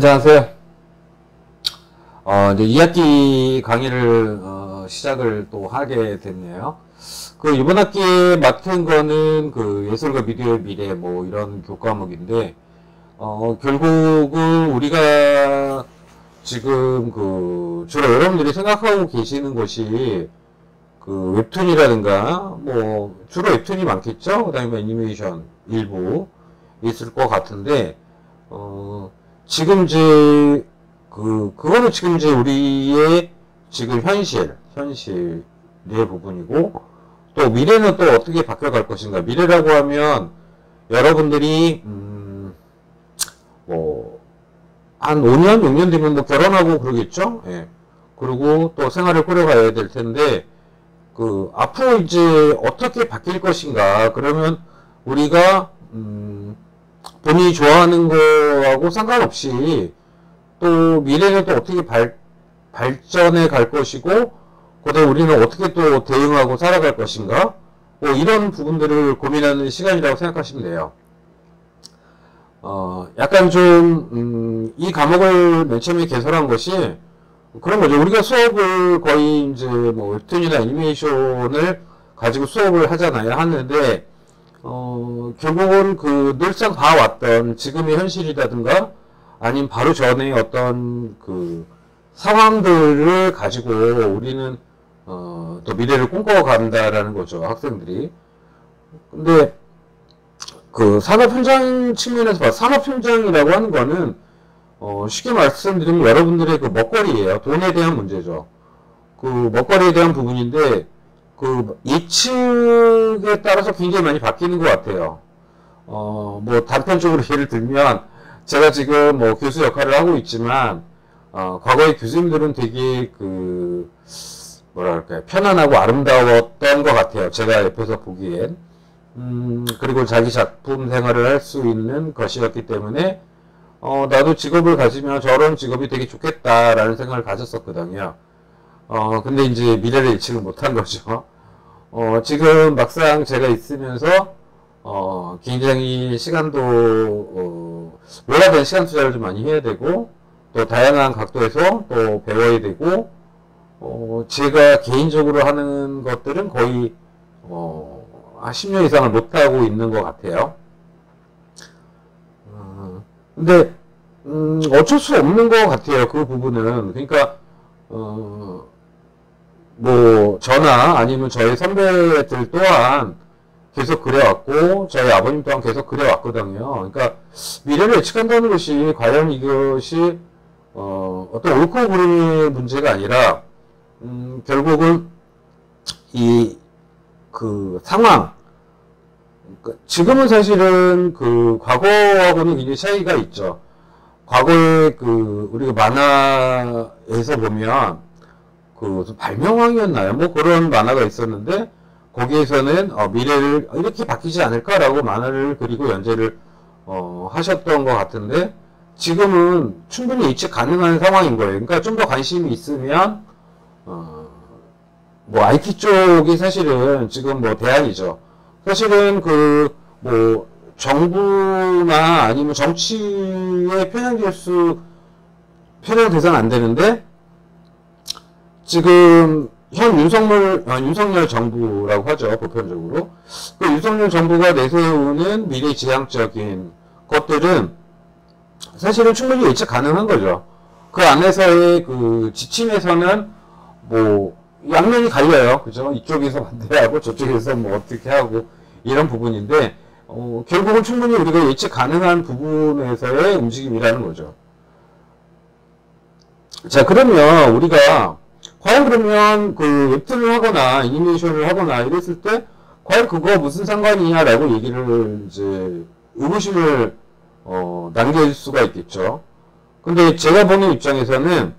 안녕하세요. 이제 2학기 강의를 시작을 또 하게 됐네요. 그 이번 학기에 맡은 거는 그 예술과 미디어의 미래 뭐 이런 교과목인데 결국은 우리가 지금 그 주로 여러분들이 생각하고 계시는 것이 그 웹툰이라든가 뭐 주로 웹툰이 많겠죠. 그다음에 애니메이션 일부 있을 것 같은데 지금 이제 그거는 지금 이제 우리의 지금 현실의 부분이고, 또 미래는 또 어떻게 바뀌어갈 것인가. 미래라고 하면 여러분들이 뭐 한 5년, 6년 되면 뭐 결혼하고 그러겠죠. 예. 그리고 또 생활을 꾸려가야 될 텐데 앞으로 이제 어떻게 바뀔 것인가. 그러면 우리가 본인이 좋아하는 거하고 상관없이 또 미래는 또 어떻게 발전해 갈 것이고, 그다음에 우리는 어떻게 또 대응하고 살아갈 것인가, 뭐 이런 부분들을 고민하는 시간이라고 생각하시면 돼요. 약간 좀 이 과목을 맨 처음에 개설한 것이 그런 거죠. 우리가 수업을 거의 이제 뭐 웹툰이나 애니메이션을 가지고 수업을 하잖아요. 하는데 결국은 그 늘상 봐왔던 지금의 현실이라든가 아니면 바로 전에 어떤 그 상황들을 가지고 우리는 또 미래를 꿈꿔간다라는 거죠, 학생들이. 근데 그 산업 현장 측면에서 봐, 산업 현장이라고 하는 거는 쉽게 말씀드리면 여러분들의 그 먹거리예요. 돈에 대한 문제죠. 그 먹거리에 대한 부분인데 그 예측에 따라서 굉장히 많이 바뀌는 것 같아요. 뭐 단편적으로 예를 들면 제가 지금 뭐 교수 역할을 하고 있지만 과거의 교수님들은 되게 그 뭐랄까요, 편안하고 아름다웠던 것 같아요. 제가 옆에서 보기엔. 그리고 자기 작품 생활을 할 수 있는 것이었기 때문에 나도 직업을 가지면 저런 직업이 되게 좋겠다라는 생각을 가졌었거든요. 근데 이제 미래를 예측을 못한 거죠. 지금 막상 제가 있으면서 굉장히 시간도 몰아된 시간 투자를 좀 많이 해야 되고, 또 다양한 각도에서 또 배워야 되고, 제가 개인적으로 하는 것들은 거의 한 10년 이상을 못하고 있는 것 같아요. 근데 어쩔 수 없는 것 같아요, 그 부분은. 그러니까 뭐 저나 아니면 저희 선배들 또한 계속 그래왔고, 저희 아버님 또한 계속 그래왔거든요. 그러니까 미래를 예측한다는 것이 과연 이것이 어떤 옳고 그름의 문제가 아니라 결국은 그 상황, 지금은 사실은 그 과거하고는 굉장히 차이가 있죠. 과거에 그 우리가 만화에서 보면 그 발명왕이었나요? 뭐 그런 만화가 있었는데 거기에서는 미래를 이렇게 바뀌지 않을까라고 만화를 그리고 연재를 하셨던 것 같은데, 지금은 충분히 예측 가능한 상황인 거예요. 그러니까 좀 더 관심이 있으면 뭐 IT 쪽이 사실은 지금 뭐 대안이죠. 사실은 그 뭐 정부나 아니면 정치에 편향돼서는 안 되는데, 지금 현 윤석열 정부라고 하죠, 보편적으로. 그 윤석열 정부가 내세우는 미래지향적인 것들은 사실은 충분히 예측 가능한 거죠. 그 안에서의 그 지침에서는 뭐 양면이 갈려요, 그죠? 이쪽에서 반대하고 저쪽에서 뭐 어떻게 하고 이런 부분인데, 결국은 충분히 우리가 예측 가능한 부분에서의 움직임이라는 거죠. 자, 그러면 우리가 과연 그러면 그 웹툰을 하거나 애니메이션을 하거나 이랬을 때 과연 그거 무슨 상관이냐라고 얘기를 이제 의구심을 남길 수가 있겠죠. 근데 제가 보는 입장에서는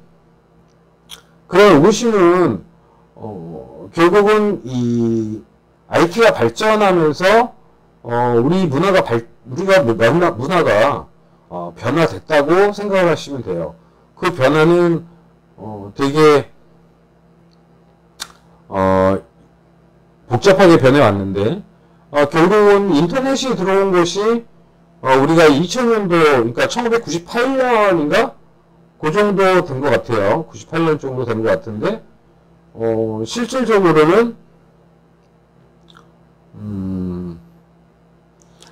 그런 의구심은 결국은 이 IT가 발전하면서 우리 문화가 변화됐다고 생각을 하시면 돼요. 그 변화는 되게 복잡하게 변해왔는데, 결국은 인터넷이 들어온 것이 우리가 2000년도, 그러니까 1998년인가? 그 정도 된 것 같아요. 98년 정도 된 것 같은데, 실질적으로는,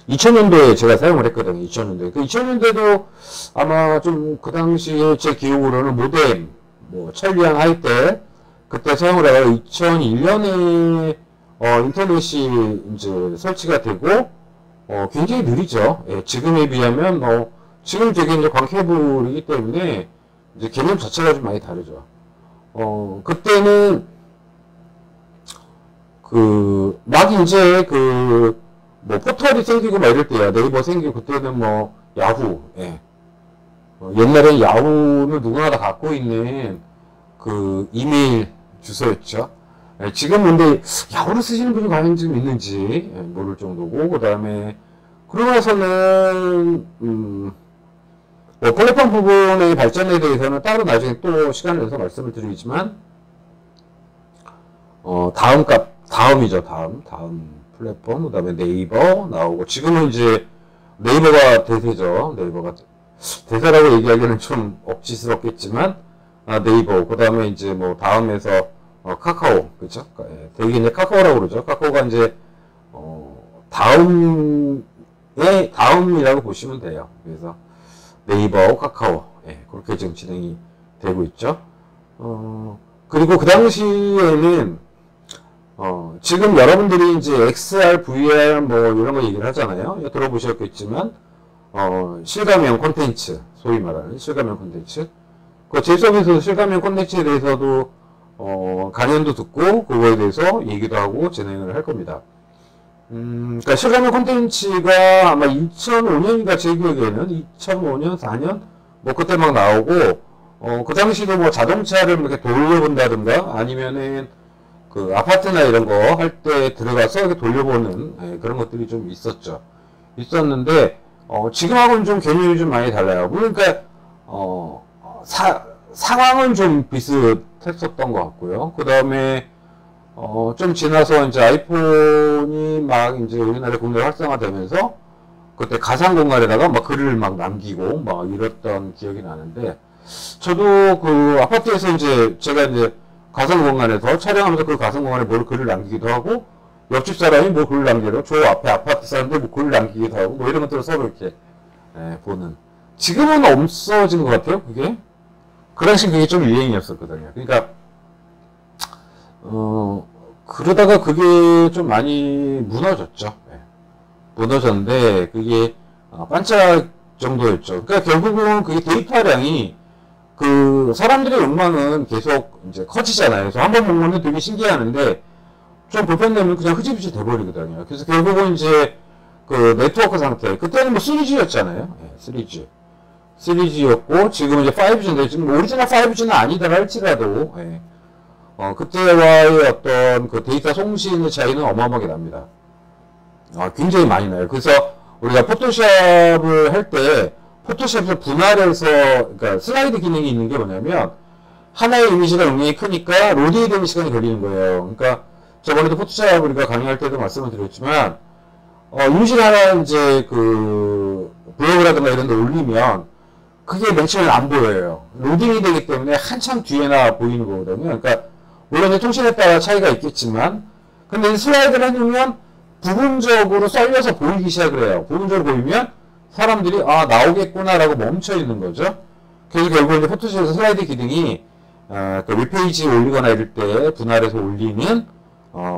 2000년도에 제가 사용을 했거든요. 2000년도에. 그 2000년대도 아마 좀 그 당시에 제 기억으로는 모뎀, 뭐, 천리안 하이텔, 그때 사용을 해서 2001년에, 인터넷이 이제 설치가 되고, 굉장히 느리죠. 예, 지금에 비하면, 지금 되게 이제 광케이블이기 때문에, 이제 개념 자체가 좀 많이 다르죠. 그때는, 막 이제 뭐, 포털이 생기고 막 이럴 때야. 네이버 생기고, 그때는 뭐, 야후, 예. 옛날엔 야후는 누구나 다 갖고 있는 이메일 주소였죠. 예, 지금 근데 야후를 쓰시는 분이 과연 지금 있는지 모를 정도고, 그 다음에, 그러고 나서는, 뭐, 플랫폼 부분의 발전에 대해서는 따로 나중에 또 시간을 내서 말씀을 드리겠지만, 다음이죠, 다음 플랫폼, 그 다음에 네이버 나오고, 지금은 이제 네이버가 대세죠. 네이버가 대세라고 얘기하기는 좀 억지스럽겠지만, 네이버, 그 다음에 이제 뭐, 다음에서, 카카오, 그쵸? 되게 이제 카카오라고 그러죠. 카카오가 이제, 다음이라고 보시면 돼요. 그래서 네이버, 카카오, 예, 그렇게 지금 진행이 되고 있죠. 그리고 그 당시에는, 지금 여러분들이 이제 XR, VR 뭐 이런 거 얘기를 하잖아요. 들어보셨겠지만, 실가면 콘텐츠, 소위 말하는 실가면 콘텐츠. 제 수업에서 실가면 콘텐츠에 대해서도, 강연도 듣고, 그거에 대해서 얘기도 하고 진행을 할 겁니다. 그러니까 실가면 콘텐츠가 아마 2005년인가 제 기억에는 2005년, 4년 뭐 그때 막 나오고 그 당시도 뭐 자동차를 이렇게 돌려본다든가 아니면은 아파트나 이런 거 할 때 들어가서 이렇게 돌려보는 그런 것들이 좀 있었는데 지금하고는 좀 개념이 좀 많이 달라요. 그러니까 상황은 좀 비슷했었던 것 같고요. 그 다음에 좀 지나서 이제 아이폰이 막 이제 우리나라에 국내에 활성화되면서 그때 가상 공간에다가 막 글을 막 남기고 막 이랬던 기억이 나는데 저도 아파트에서 이제 제가 이제 가상 공간에서 촬영하면서 가상 공간에 뭘 글을 남기기도 하고 옆집 사람이 뭐 글을 남기고 저 앞에 아파트 사람들 뭐 글을 남기기도 하고 뭐 이런 것들을 서로 이렇게 보는 지금은 없어진 것 같아요. 그게 그 당시 그게 좀 유행이었었거든요. 그러니까 그러다가 그게 좀 많이 무너졌죠. 무너졌는데, 그게, 반짝 정도였죠. 그러니까 결국은 그게 데이터량이, 사람들의 욕망은 계속 이제 커지잖아요. 그래서 한번 보면 되게 신기하는데, 좀 불편되면 그냥 흐지부지 돼버리거든요. 그래서 결국은 이제, 네트워크 상태. 그때는 뭐 3G였잖아요. 3G. 3G였고, 지금 이제 5G인데, 지금 오리지널 5G는 아니더라 할지라도, 그때와의 어떤 데이터 송신의 차이는 어마어마하게 납니다. 굉장히 많이 나요. 그래서 우리가 포토샵을 할 때, 포토샵에서 분할해서, 그러니까 슬라이드 기능이 있는 게 뭐냐면, 하나의 이미지가 용량이 크니까 로딩이 되는 시간이 걸리는 거예요. 그러니까 저번에도 포토샵 우리가 강의할 때도 말씀을 드렸지만, 이미지를 하나 이제 블로그라든가 이런 데 올리면, 그게 맨 처음에 안 보여요. 로딩이 되기 때문에 한참 뒤에나 보이는 거거든요. 그러니까, 물론 통신에 따라 차이가 있겠지만, 근데 슬라이드를 해놓으면 부분적으로 썰려서 보이기 시작을 해요. 부분적으로 보이면 사람들이 나오겠구나라고 멈춰 있는 거죠. 그래서 결국 이제 포토샵에서 슬라이드 기능이 웹페이지 올리거나 이럴 때 분할해서 올리는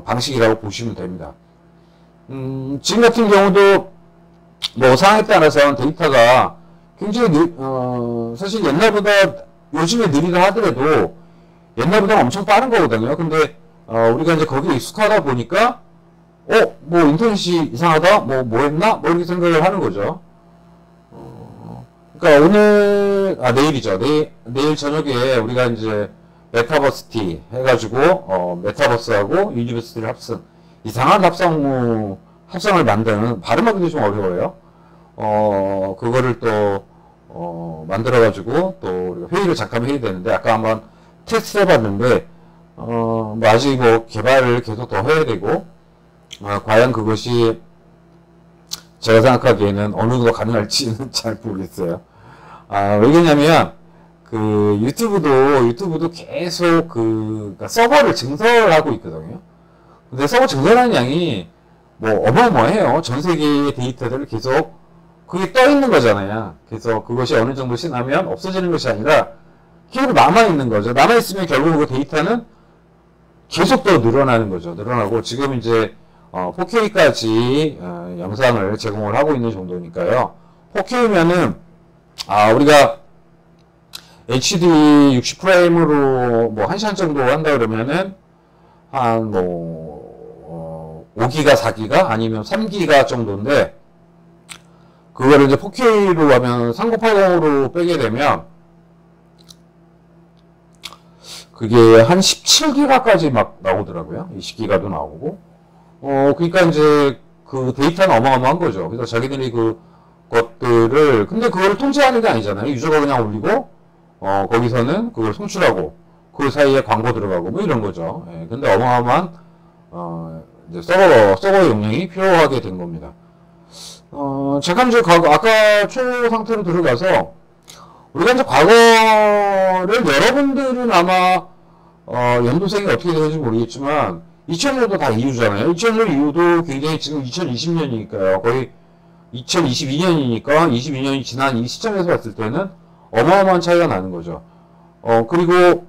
방식이라고 보시면 됩니다. 지금 같은 경우도 뭐 상황에 따라서는 데이터가 굉장히 사실 옛날보다 요즘에 느리다 하더라도 옛날보다 엄청 빠른 거거든요. 근데 우리가 이제 거기에 익숙하다 보니까 뭐 인터넷이 이상하다? 뭐 했나? 뭐 이렇게 생각을 하는 거죠. 그러니까 내일이죠. 내일 저녁에 우리가 이제 메타버시티 해가지고 메타버스하고 유니버시티를 이상한 합성을 만드는 발음하기도 좀 어려워요. 그거를 또 만들어가지고 또 우리가 회의를 잠깐 해야 되는데 아까 한번 테스트 해봤는데 뭐 아직 뭐 개발을 계속 더 해야 되고 과연 그것이 제가 생각하기에는 어느 정도 가능할지는 잘 모르겠어요. 왜냐면 그 유튜브도 계속 그러니까 서버를 증설하고 있거든요. 근데 서버 증설하는 양이 뭐 어마어마해요. 전 세계의 데이터들을 계속 그게 떠 있는 거잖아요. 그래서 그것이 어느 정도 지나면 없어지는 것이 아니라 계속 남아 있는 거죠. 남아 있으면 결국 그 데이터는 계속 더 늘어나는 거죠. 늘어나고 지금 이제 4K까지 영상을 제공을 하고 있는 정도니까요. 4K면은 우리가 HD 60프레임으로 뭐 1시간 정도 한다 그러면은 한 뭐 5기가 4기가 아니면 3기가 정도인데 그거를 이제 4K로 하면 3080으로 빼게 되면 그게 한 17기가까지 막 나오더라고요. 20기가도 나오고. 그러니까 이제 그 데이터는 어마어마한 거죠. 그래서 자기들이 그 것들을 근데 그걸 통제하는 게 아니잖아요. 유저가 그냥 올리고 거기서는 그걸 송출하고 그 사이에 광고 들어가고 뭐 이런 거죠. 예, 근데 어마어마한 이제 서버 용량이 필요하게 된 겁니다. 잠깐 이제 아까 초 상태로 들어가서 우리가 이제 과거를 여러분들은 아마 연도생이 어떻게 되는지 모르겠지만 2000년도 다 이후잖아요. 2000년 이후도 굉장히 지금 2020년이니까요. 거의 2022년이니까 22년이 지난 이 시점에서 봤을 때는 어마어마한 차이가 나는 거죠. 그리고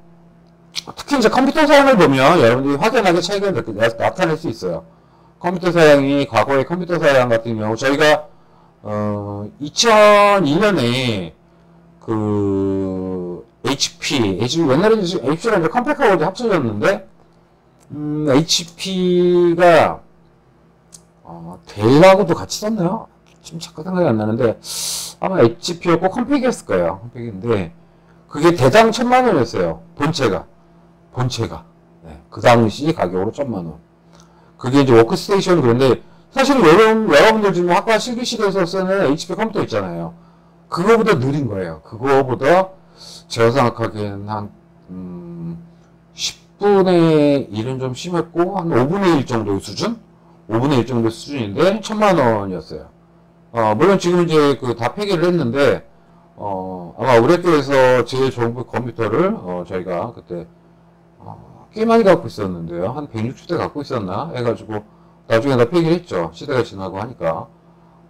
특히 이제 컴퓨터 사양을 보면 여러분들이 확연하게 차이가 나타낼 수 있어요. 컴퓨터 사양이 과거의 컴퓨터 사양 같은 경우 저희가 2002년에 그 HP 옛날에는 HP랑 이제 컴팩하고 이제 합쳐졌는데 HP가 델하고도 같이 썼나요? 지금 잠깐 생각이 안 나는데 아마 HP였고 컴팩이었을 거예요. 컴팩인데 그게 대당 1000만원이었어요. 본체가 네, 그 당시 가격으로 1000만원. 그게 이제 워크스테이션. 그런데 사실 여러분들 지금 학과 실기실에서 쓰는 HP 컴퓨터 있잖아요. 그거보다 느린 거예요. 그거보다 제가 생각하기엔 한 10분의 1은 좀 심했고 한 5분의 1 정도의 수준? 5분의 1 정도의 수준인데 1000만원이었어요. 물론 지금 이제 그 다 폐기를 했는데 아마 우리 학교에서 제일 좋은 컴퓨터를 저희가 그때 꽤 많이 갖고 있었는데요. 한 160대 갖고 있었나 해가지고 나중에 다 폐기를 했죠. 시대가 지나고 하니까.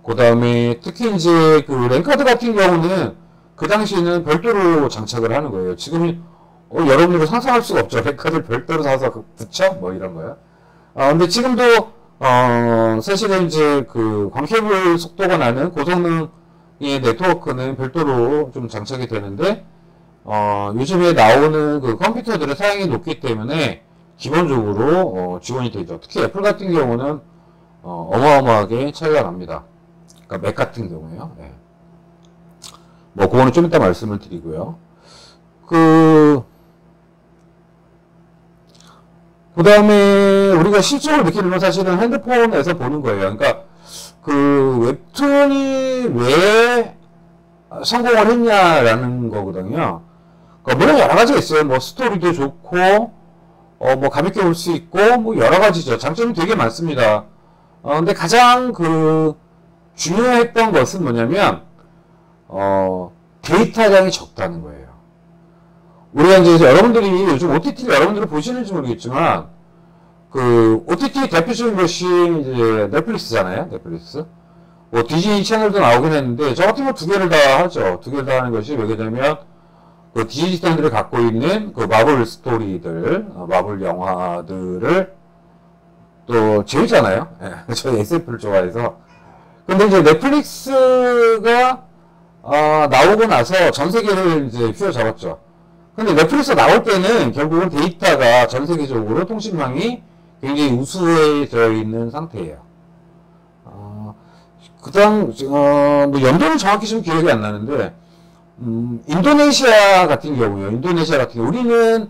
그 다음에 특히 이제 그 랜카드 같은 경우는 그 당시에는 별도로 장착을 하는 거예요. 지금 여러분들이 상상할 수가 없죠. 랜카드를 별도로 사서 붙여? 뭐 이런 거요. 근데 지금도 사실은 이제 그 광케이블 속도가 나는 고성능의 네트워크는 별도로 좀 장착이 되는데 요즘에 나오는 그 컴퓨터들의 사양이 높기 때문에 기본적으로 지원이 되죠. 특히 애플 같은 경우는 어마어마하게 차이가 납니다. 그러니까 맥 같은 경우에요. 네. 뭐 그거는 좀 이따 말씀을 드리고요. 그 다음에 우리가 실적을 느끼는 건 사실은 핸드폰에서 보는 거예요. 그러니까 그 웹툰이 왜 성공을 했냐라는 거거든요. 그러니까 물론 여러 가지가 있어요. 뭐 스토리도 좋고 뭐 가볍게 볼 수 있고 뭐 여러 가지죠. 장점이 되게 많습니다. 근데 가장 그 중요했던 것은 뭐냐면 데이터량이 적다는 거예요. 우리가 이제 여러분들이 요즘 OTT를 여러분들이 보시는지 모르겠지만 그 OTT 대표적인 것이 이제 넷플릭스잖아요. 넷플릭스. 뭐 디즈니 채널도 나오긴 했는데 저 같은 거 두 개를 다 하죠. 두 개를 다 하는 것이 왜 그러냐면 그 디즈니 채널들이 갖고 있는 그 마블 스토리들, 마블 영화들을 또 재밌잖아요. 예, 저희 SF를 좋아해서. 근데 이제 넷플릭스가 나오고 나서 전 세계를 이제 휘어잡았죠. 근데 넷플릭스 나올 때는 결국은 데이터가 전 세계적으로 통신망이 굉장히 우수해져 있는 상태예요. 뭐 연도는 정확히 좀 기억이 안 나는데, 인도네시아 같은 경우, 우리는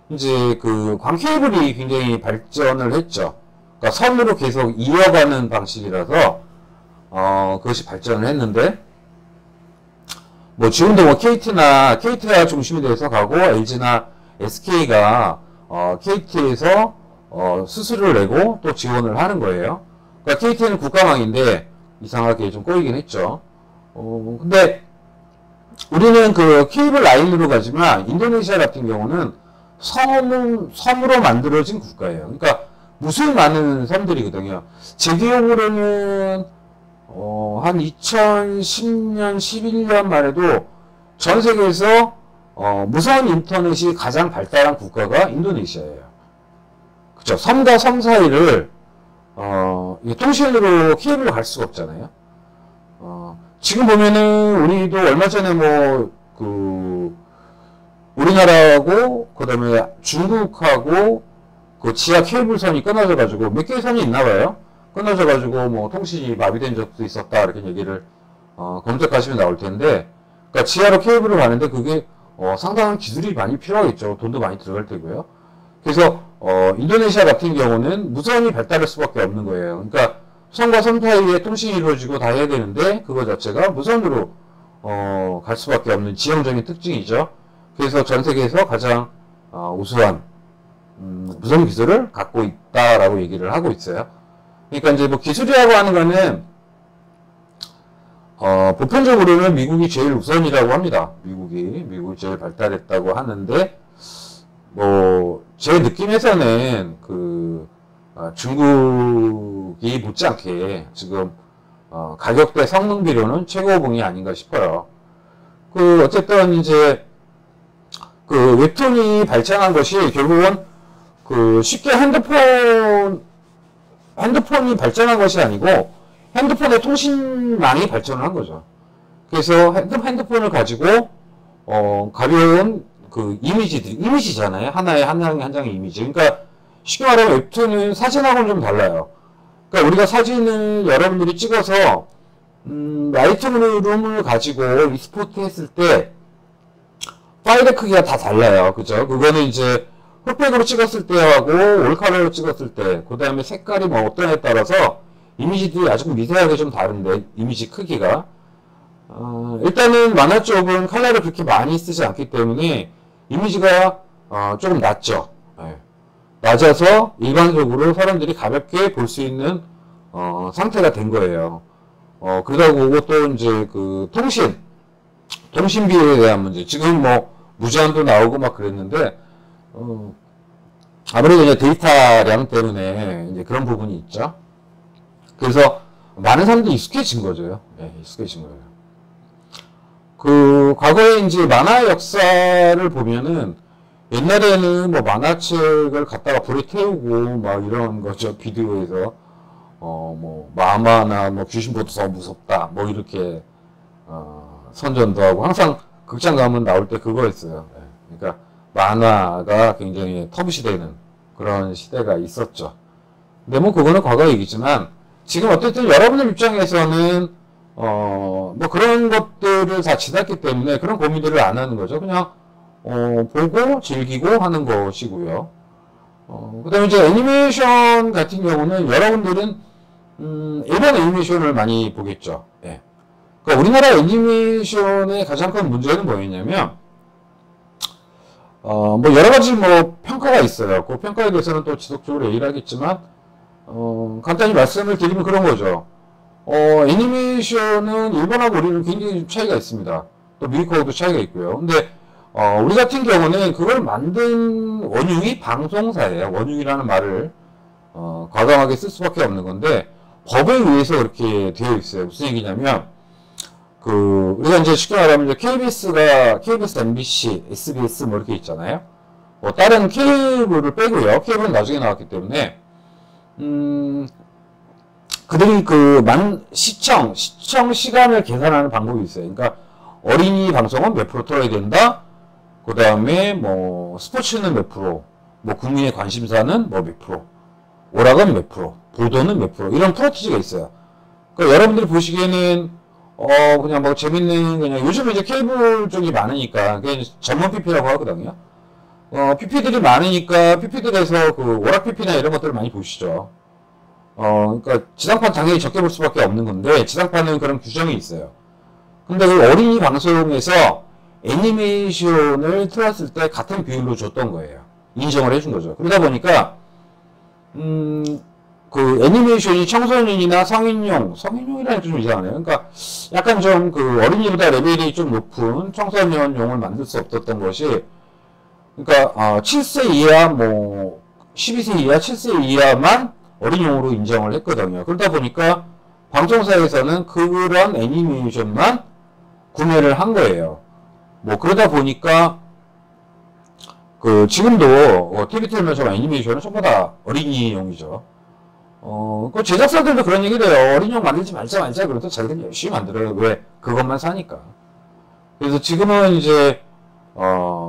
이제 그 광케이블이 굉장히 발전을 했죠. 그러니까 선으로 계속 이어가는 방식이라서, 그것이 발전을 했는데, 뭐 지금도 뭐 KT가 중심이 돼서 가고 LG나 SK가 KT에서 수수료를 내고 또 지원을 하는 거예요. 그러니까 KT는 국가망인데 이상하게 좀 꼬이긴 했죠. 근데 우리는 그 케이블 라인으로 가지만 인도네시아 같은 경우는 섬으로 만들어진 국가예요. 그러니까 무수히 많은 섬들이거든요. 제 기억으로는 한 2010년, 11년만 해도 전 세계에서 무선 인터넷이 가장 발달한 국가가 인도네시아예요. 그쵸? 섬과 섬 사이를 통신으로 케이블로 갈 수가 없잖아요. 지금 보면은 우리도 얼마 전에 우리나라하고 그다음에 중국하고 그 지하 케이블선이 끊어져가지고 몇 개의 선이 있나봐요. 끊어져가지고 뭐 통신이 마비된 적도 있었다 이렇게 얘기를 검색하시면 나올 텐데, 그러니까 지하로 케이블을 가는데 그게 상당한 기술이 많이 필요하겠죠. 돈도 많이 들어갈 테고요. 그래서 인도네시아 같은 경우는 무선이 발달할 수밖에 없는 거예요. 그러니까 섬과 섬 사이에 통신이 이루어지고 다 해야 되는데 그거 자체가 무선으로 갈 수밖에 없는 지형적인 특징이죠. 그래서 전 세계에서 가장 우수한 무선 기술을 갖고 있다라고 얘기를 하고 있어요. 그러니까 이제 뭐 기술이라고 하는 거는 보편적으로는 미국이 제일 우선이라고 합니다. 미국이 제일 발달했다고 하는데, 뭐 제 느낌에서는 중국이 못지않게 지금 가격대 성능비로는 최고봉이 아닌가 싶어요. 어쨌든 이제 웹툰이 발전한 것이 결국은 쉽게 핸드폰이 발전한 것이 아니고 핸드폰의 통신망이 발전을 한 거죠. 그래서 핸드폰을 가지고 가벼운 이미지잖아요. 한 장의 이미지. 그러니까 쉽게 말하면 웹툰은 사진하고는 좀 달라요. 그러니까 우리가 사진을 여러분들이 찍어서 라이트룸을 가지고 익스포트 했을 때 파일의 크기가 다 달라요. 그죠? 그거는 이제 흑백으로 찍었을 때하고 올컬러로 찍었을 때, 그 다음에 색깔이 뭐 어떠냐에 따라서 이미지들이 아주 미세하게 좀 다른데, 이미지 크기가. 일단은 만화 쪽은 컬러를 그렇게 많이 쓰지 않기 때문에 이미지가 조금 낮죠. 네. 낮아서 일반적으로 사람들이 가볍게 볼 수 있는 상태가 된 거예요. 그러다 보고 또 이제 통신비에 대한 문제. 지금 뭐 무제한도 나오고 막 그랬는데, 아무래도 이제 데이터량 때문에 이제 그런 부분이 있죠. 그래서 많은 사람들이 익숙해진 거죠. 네, 익숙해진 거예요. 과거에 이제 만화 역사를 보면은 옛날에는 뭐 만화책을 갖다가 불에 태우고 막 이런 거죠. 비디오에서 뭐 마마나 뭐 귀신보다 더 무섭다 뭐 이렇게 선전도 하고, 항상 극장 가면 나올 때 그거였어요. 네. 그러니까 만화가 굉장히 터부시되는 그런 시대가 있었죠. 근데 뭐 그거는 과거 얘기지만, 지금 어쨌든 여러분들 입장에서는 뭐 그런 것들을 다 지났기 때문에 그런 고민들을 안 하는 거죠. 그냥 보고 즐기고 하는 것이고요. 그 다음에 이제 애니메이션 같은 경우는 여러분들은 일본 애니메이션을 많이 보겠죠. 예. 그러니까 우리나라 애니메이션의 가장 큰 문제는 뭐였냐면, 뭐 여러 가지 뭐 평가가 있어요. 그 평가에 대해서는 또 지속적으로 얘기를 하겠지만, 간단히 말씀을 드리면 그런 거죠. 애니메이션은 일본하고 우리는 굉장히 차이가 있습니다. 또 미국하고도 차이가 있고요. 근데 우리 같은 경우는 그걸 만든 원흉이 방송사예요. 원흉이라는 말을 과감하게 쓸 수밖에 없는 건데, 법에 의해서 그렇게 되어 있어요. 무슨 얘기냐면, 우리가 이제 쉽게 말하면 KBS, MBC, SBS 뭐 이렇게 있잖아요. 뭐 다른 케이블을 빼고요. 케이블은 나중에 나왔기 때문에, 그들이 시청 시간을 계산하는 방법이 있어요. 그러니까 어린이 방송은 몇 프로 틀어야 된다. 그 다음에 뭐 스포츠는 몇 프로, 뭐 국민의 관심사는 뭐 몇 프로, 오락은 몇 프로, 보도는 몇 프로, 이런 프로티지가 있어요. 그러니까 여러분들이 보시기에는 그냥 뭐 재밌는, 그냥 요즘 이제 케이블 쪽이 많으니까 그냥 전문 PP라고 하거든요. PP들이 많으니까 PP들에서 오락 PP나 이런 것들을 많이 보시죠. 그러니까 지상판 당연히 적게 볼 수밖에 없는 건데, 지상판은 그런 규정이 있어요. 근데 어린이 방송에서 애니메이션을 틀었을 때 같은 비율로 줬던 거예요. 인정을 해준 거죠. 그러다 보니까 그 애니메이션이 청소년이나 성인용이라는 좀 이상하네요. 그러니까 약간 좀 그 어린이보다 레벨이 좀 높은 청소년용을 만들 수 없었던 것이, 그러니까 7세 이하, 뭐 12세 이하, 7세 이하만 어린이용으로 인정을 했거든요. 그러다 보니까 방송사에서는 그런 애니메이션만 구매를 한 거예요. 뭐 그러다 보니까 그 지금도 TV 틀면서 애니메이션은 전부 다 어린이용이죠. 그 제작사들도 그런 얘기를 해요. 어린이용 만들지 말자. 그래도 자기들 열심히 만들어요. 왜? 그것만 사니까. 그래서 지금은 이제,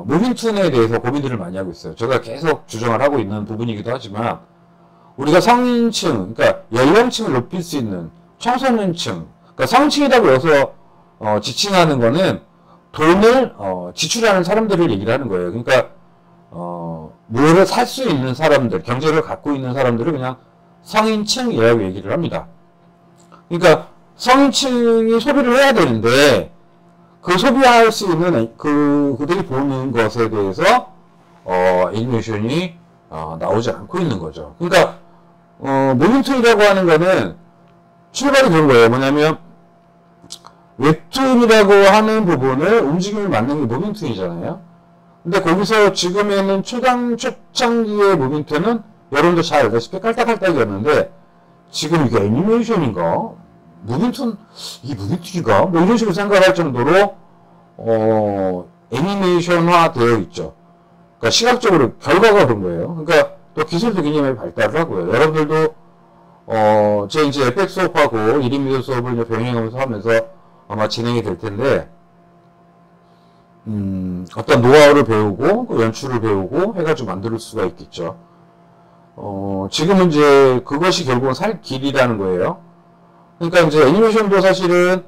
무빙툰에 대해서 고민들을 많이 하고 있어요. 제가 계속 주장을 하고 있는 부분이기도 하지만, 우리가 성인층, 그러니까 연령층을 높일 수 있는 청소년층, 그러니까 성인층이라고 해서, 지칭하는 거는 돈을, 지출하는 사람들을 얘기를 하는 거예요. 그러니까, 물을 살 수 있는 사람들, 경제를 갖고 있는 사람들을 그냥 성인층이라고 얘기를 합니다. 그러니까 성인층이 소비를 해야 되는데 그 소비할 수 있는 그들이 보는 것에 대해서 애니메이션이 나오지 않고 있는 거죠. 그러니까 무빙툰이라고 하는 거는 출발이 그런 거예요. 뭐냐면 웹툰이라고 하는 부분을 움직임을 만든 게 무빙툰이잖아요. 근데 거기서 지금에는 초창기의 무빙툰은 여러분도 잘 알다시피 깔딱깔딱이었는데 지금 이게 애니메이션인가? 이게 무빙툰인가? 뭐 이런 식으로 생각할 정도로 애니메이션화 되어 있죠. 그러니까 시각적으로 결과가 그런 거예요. 그러니까 또 기술도 굉장히 많이 발달을 하고요. 여러분들도 제 이제 FX 수업하고 1인 미디어 수업을 이제 병행하면서 하면서 아마 진행이 될 텐데 어떤 노하우를 배우고 그 연출을 배우고 해가지고 만들 수가 있겠죠. 지금은 이제 그것이 결국은 살 길이라는 거예요. 그러니까 이제 애니메이션도 사실은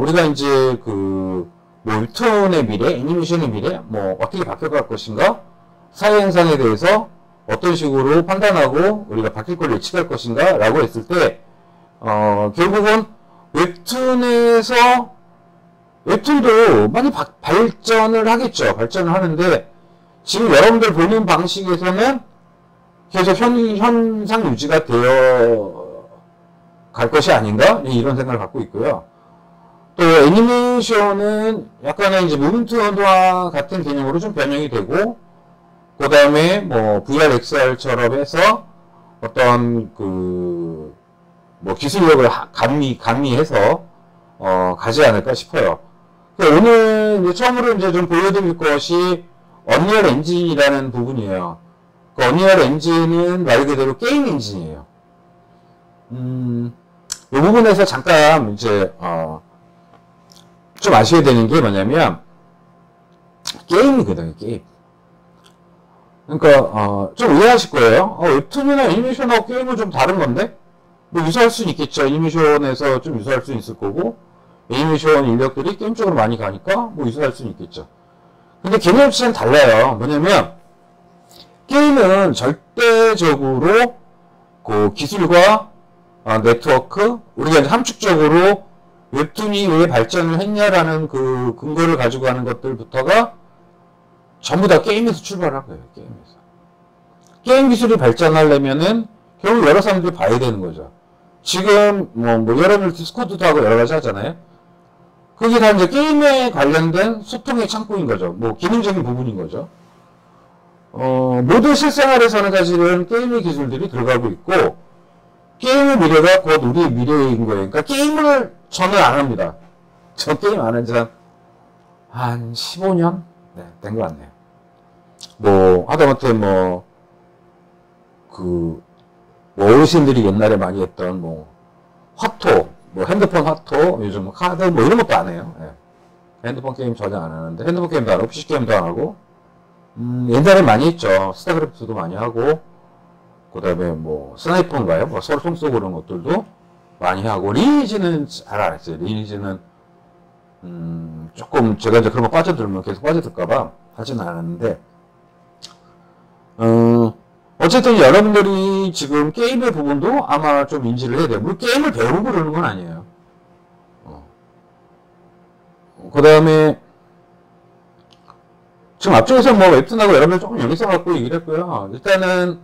우리가 이제 뭐 웹툰의 미래, 애니메이션의 미래, 뭐 어떻게 바뀌어갈 것인가, 사회 현상에 대해서 어떤 식으로 판단하고 우리가 바뀔 걸 예측할 것인가 라고 했을 때 결국은 웹툰도 많이 발전을 하겠죠. 발전을 하는데 지금 여러분들 보는 방식에서는 계속 현상 유지가 되어 갈 것이 아닌가? 이런 생각을 갖고 있고요. 또 애니메이션은 약간의 이제 무빙툰과 같은 개념으로 좀 변형이 되고, 그 다음에 뭐 VR, XR처럼 해서 어떤 뭐 기술력을 가미해서 가지 않을까 싶어요. 오늘 이제 처음으로 이제 좀 보여드릴 것이 언리얼 엔진이라는 부분이에요. 그 언리얼 엔진은 말 그대로 게임 엔진이에요. 이 부분에서 잠깐 이제 좀 아셔야 되는 게 뭐냐면 게임이거든요. 게임. 그러니까 좀 이해하실 거예요. 웹툰이나 애니메이션하고 게임은 좀 다른 건데 뭐 유사할 수는 있겠죠. 애니메이션에서 좀 유사할 수는 있을 거고 애니메이션 인력들이 게임 쪽으로 많이 가니까 뭐 유사할 수는 있겠죠. 근데 개념 자체는 달라요. 뭐냐면 게임은 절대적으로 그 기술과 네트워크, 우리가 이제 함축적으로 웹툰이 왜 발전을 했냐라는 그 근거를 가지고 하는 것들부터가 전부 다 게임에서 출발한 거예요. 게임에서. 게임 기술이 발전하려면은 결국 여러 사람들이 봐야 되는 거죠. 지금 뭐 여러분들 디스코드도 하고 여러 가지 하잖아요. 그게 다 이제 게임에 관련된 소통의 창구인 거죠. 뭐 기능적인 부분인 거죠. 모든 실생활에서는 사실은 게임의 기술들이 들어가고 있고 게임의 미래가 곧 우리의 미래인 거예요. 그러니까 게임을 저는 안 합니다. 저 게임 안 한 지 한 15년? 네, 된 것 같네요. 뭐 하다못해 뭐 어르신들이 옛날에 많이 했던 뭐 화토, 뭐 핸드폰 화토, 요즘 카드 뭐 이런 것도 안 해요. 네. 핸드폰 게임 전혀 안 하는데 핸드폰 게임도 안 하고 PC 게임도 안 하고 옛날에 많이 했죠. 스타크래프트도 많이 하고 그 다음에 뭐 스나이퍼인가요? 뭐 서로 총 쏘고 그런 것들도 많이 하고 리니지는 잘 안 했어요. 리니지는 조금 제가 이제 그런 거 빠져들면 계속 빠져들까봐 하지는 않았는데 어쨌든 여러분들이 지금 게임의 부분도 아마 좀 인지를 해야 돼요. 물론 게임을 배우고 그러는 건 아니에요. 그 다음에 지금 앞쪽에서 뭐 웹툰하고 여러분들 조금 연결성 갖고 얘기를 했고요. 일단은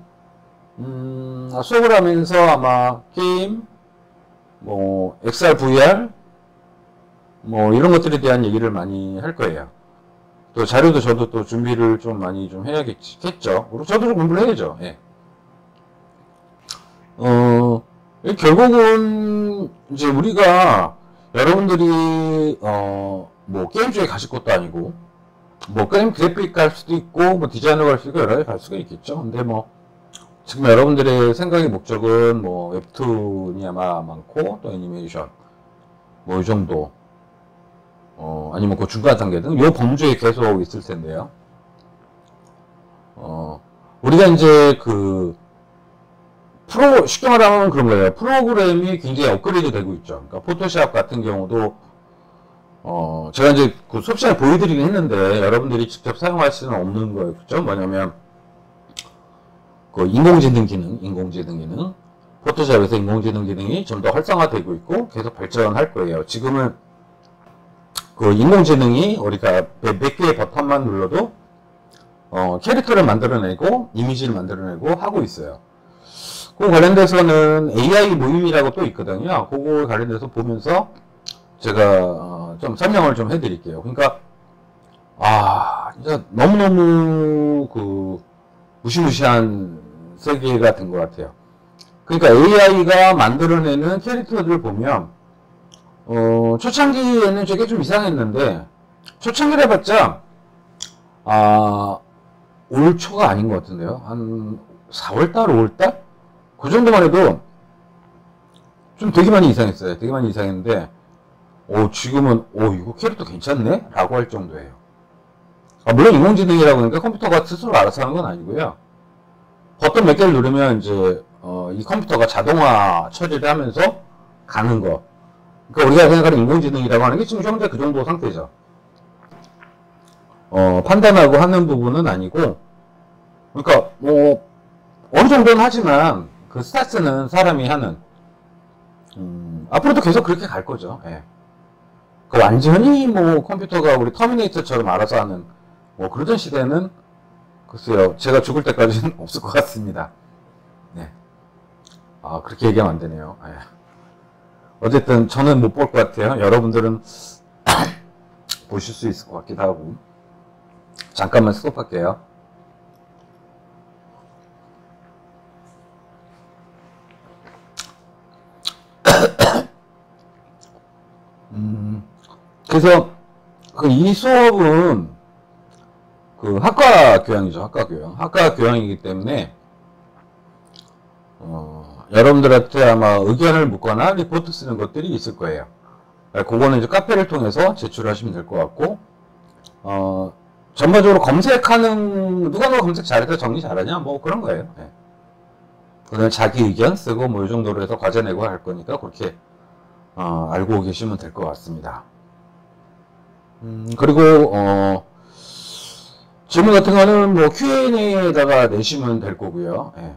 수업을 하면서 아마 게임, 뭐 XR, VR, 뭐 이런 것들에 대한 얘기를 많이 할 거예요. 또 자료도 저도 또 준비를 좀 많이 좀 해야겠죠. 그리고 저도 좀 공부를 해야죠. 예. 결국은 이제 우리가 여러분들이 뭐 게임 쪽에 가실 것도 아니고 뭐 게임 그래픽 갈 수도 있고 뭐 디자이너 갈 수도 있고 여러 가지 갈 수가 있겠죠. 근데 뭐 지금 여러분들의 생각의 목적은 뭐 웹툰이 아마 많고 또 애니메이션 뭐 이 정도 아니면 그 중간 단계 등 요 범주에 계속 있을 텐데요. 우리가 이제 쉽게 말하면 그런 거예요. 프로그램이 굉장히 업그레이드 되고 있죠. 그러니까 포토샵 같은 경우도 제가 이제 그 수업 시간에 보여드리긴 했는데 여러분들이 직접 사용할 수는 없는 거예요. 그죠? 뭐냐면 그 인공지능 기능, 포토샵에서 인공지능 기능이 좀 더 활성화되고 있고 계속 발전할 거예요. 지금은 그 인공지능이 우리가 몇 개의 버튼만 눌러도 캐릭터를 만들어내고 이미지를 만들어내고 하고 있어요. 그 관련돼서는 AI 모임이라고 또 있거든요. 그거 관련돼서 보면서 제가 좀 설명을 좀 해드릴게요. 그러니까 진짜 너무너무 무시무시한 세계가 된 것 같아요. 그러니까 AI가 만들어내는 캐릭터들을 보면 초창기에는 저게 좀 이상했는데 초창기를 해봤자 올 초가 아닌 것 같은데요. 한 4월달, 5월달? 그 정도만 해도 좀 되게 많이 이상했어요. 되게 많이 이상했는데 지금은 이거 캐릭터 괜찮네? 라고 할 정도예요. 물론 인공지능이라고 하니까 컴퓨터가 스스로 알아서 하는 건 아니고요. 버튼 몇 개를 누르면 이제 이 컴퓨터가 자동화 처리를 하면서 가는 거. 그러니까 우리가 생각하는 인공지능이라고 하는 게 지금 현재 그 정도 상태죠. 판단하고 하는 부분은 아니고, 그러니까 뭐 어느 정도는 하지만 그 스타트는 사람이 하는. 앞으로도 계속 그렇게 갈 거죠. 예. 완전히 뭐 컴퓨터가 우리 터미네이터처럼 알아서 하는 뭐 그러던 시대는 글쎄요, 제가 죽을 때까지는 없을 것 같습니다. 네. 그렇게 얘기하면 안 되네요. 예. 어쨌든 저는 못 볼 것 같아요. 여러분들은 보실 수 있을 것 같기도 하고. 잠깐만 스톱할게요. 그래서 이 수업은 학과 교양이죠. 학과 교양이기 때문에 여러분들한테 아마 의견을 묻거나 리포트 쓰는 것들이 있을 거예요. 그거는 이제 카페를 통해서 제출하시면 될 것 같고, 전반적으로 검색하는, 누가 검색 잘해서 정리 잘하냐? 뭐 그런 거예요. 네. 그다음에 자기 의견 쓰고 뭐 이 정도로 해서 과제 내고 할 거니까 그렇게, 알고 계시면 될 것 같습니다. 그리고, 질문 같은 거는 뭐 Q&A에다가 내시면 될 거고요. 예.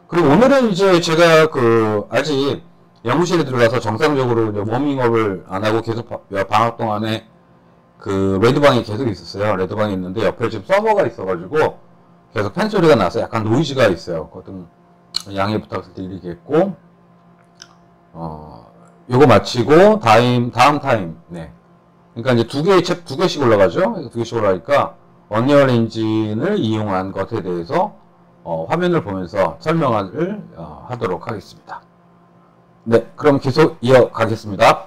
그리고 오늘은 이제 제가 아직 연구실에 들어가서 정상적으로 이제 워밍업을 안 하고 계속 방학 동안에 레드방에 계속 있었어요. 레드방에 있는데 옆에 지금 서버가 있어가지고 계속 팬 소리가 나서 약간 노이즈가 있어요. 그것도 양해 부탁드리겠고, 요거 마치고 다음 타임, 네. 그러니까 이제 두 개씩 올라가죠. 두 개씩 올라가니까 언리얼 엔진을 이용한 것에 대해서 화면을 보면서 설명을 하도록 하겠습니다. 네, 그럼 계속 이어가겠습니다.